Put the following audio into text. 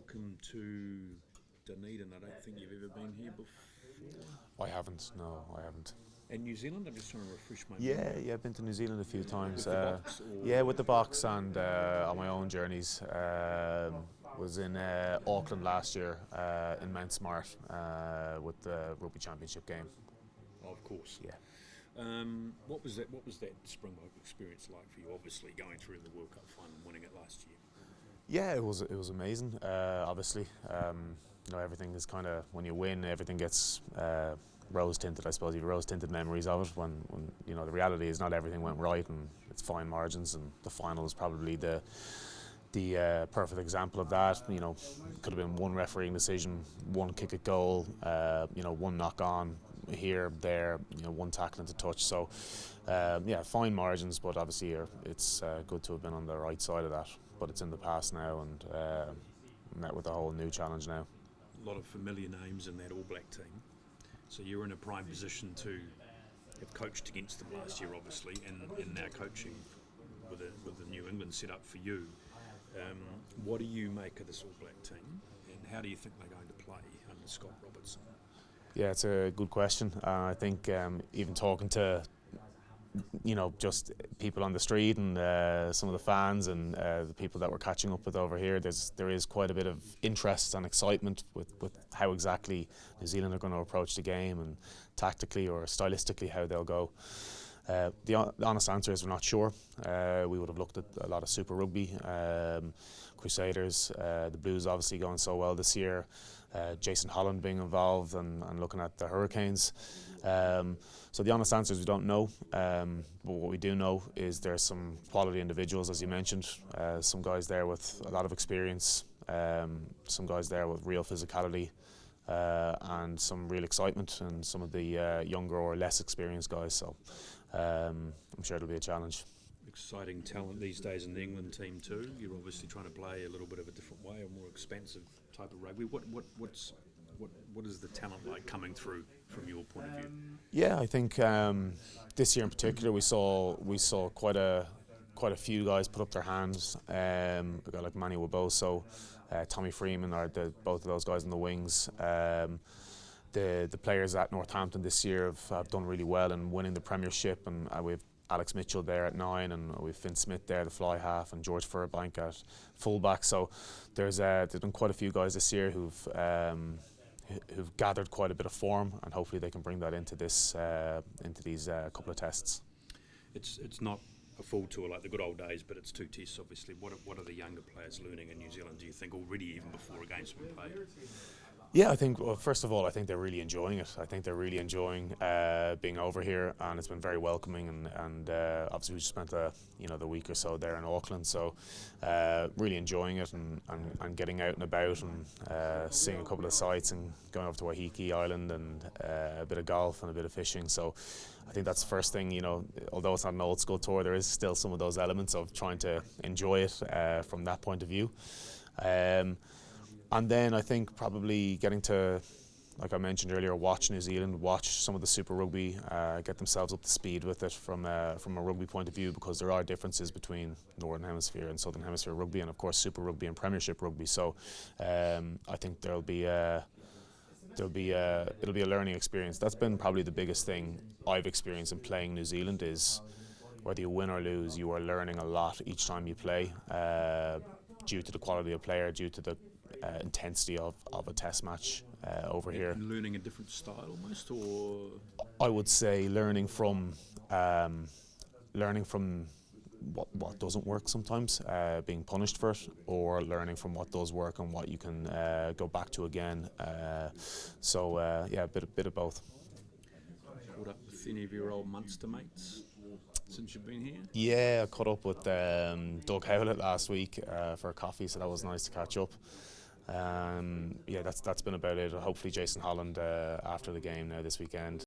welcome to Dunedin. I don't think you've ever been here before. I haven't. No, I haven't. And New Zealand, I'm just trying to refresh my memory. Yeah, I've been to New Zealand a few times. With the box, or Yeah, with the box and on my own journeys. Was in Auckland last year in Mount Smart with the Rugby Championship game. Oh, of course. Yeah. What was that Springbok experience like for you? Obviously, going through the World Cup final and winning it last year. Yeah, it was amazing. Obviously, everything is kind of, when you win, everything gets rose tinted. I suppose you have rose tinted memories of it. When the reality is not everything went right, and it's fine margins. And the final is probably the perfect example of that. Could have been one refereeing decision, one kick at goal, one knock on here, there, one tackle into touch. So, fine margins, but obviously it's good to have been on the right side of that. But it's in the past now, and met with a whole new challenge now. A lot of familiar names in that All Black team. So you're in a prime position to have coached against them last year, obviously, and now coaching with the New England set up for you. What do you make of this All Black team, and how do you think they're going to play under Scott Robertson? Yeah, it's a good question. I think even talking to just people on the street and some of the fans and the people that we're catching up with over here, there is quite a bit of interest and excitement with how exactly New Zealand are going to approach the game, and tactically or stylistically how they'll go. The honest answer is we're not sure. We would have looked at a lot of Super Rugby, Crusaders, the Blues obviously going so well this year, Jason Holland being involved and looking at the Hurricanes. So the honest answer is we don't know, but what we do know is there's some quality individuals, as you mentioned, some guys there with a lot of experience, some guys there with real physicality, and some real excitement, and some of the younger or less experienced guys. So I'm sure it'll be a challenge. Exciting talent these days in the England team too. You're obviously trying to play a little bit of a different way, a more expansive type of rugby. What is the talent like coming through from your point of view? Yeah, I think this year in particular we saw quite a few guys put up their hands. A guy like Manny Waboso, Tommy Freeman are both of those guys in the wings. The players at Northampton this year have done really well in winning the Premiership, and we've Alex Mitchell there at 9, and we've Finn Smith there, the fly half, and George Furbank at fullback. So there's been quite a few guys this year who've gathered quite a bit of form, and hopefully they can bring that into these couple of tests. It's not a full tour like the good old days, but it's 2 tests obviously. What are the younger players learning in New Zealand, do you think, already, even before a game's been played? Yeah, I think, well, first of all, I think they're really enjoying it. I think they're really enjoying being over here, and it's been very welcoming. And obviously we just spent the week or so there in Auckland, so really enjoying it and getting out and about and seeing a couple of sites and going over to Waiheke Island and a bit of golf and a bit of fishing. So I think that's the first thing. Although it's not an old school tour, there is still some of those elements of trying to enjoy it from that point of view. And then I think probably getting to, like I mentioned earlier, watch New Zealand, watch some of the Super Rugby, get themselves up to speed with it from a rugby point of view, because there are differences between Northern Hemisphere and Southern Hemisphere rugby, and of course Super Rugby and Premiership rugby. So I think it'll be a learning experience. That's been probably the biggest thing I've experienced in playing New Zealand, is whether you win or lose, you are learning a lot each time you play, due to the quality of player, due to the intensity of a test match over here. Learning a different style almost, or? I would say learning from what doesn't work sometimes, being punished for it, or learning from what does work and what you can go back to again. So a bit of both. Caught up with any of your old Munster mates since you've been here? Yeah, I caught up with Doug Howlett last week for a coffee, so that was nice to catch up. That's been about it. Hopefully Jason Holland after the game now this weekend.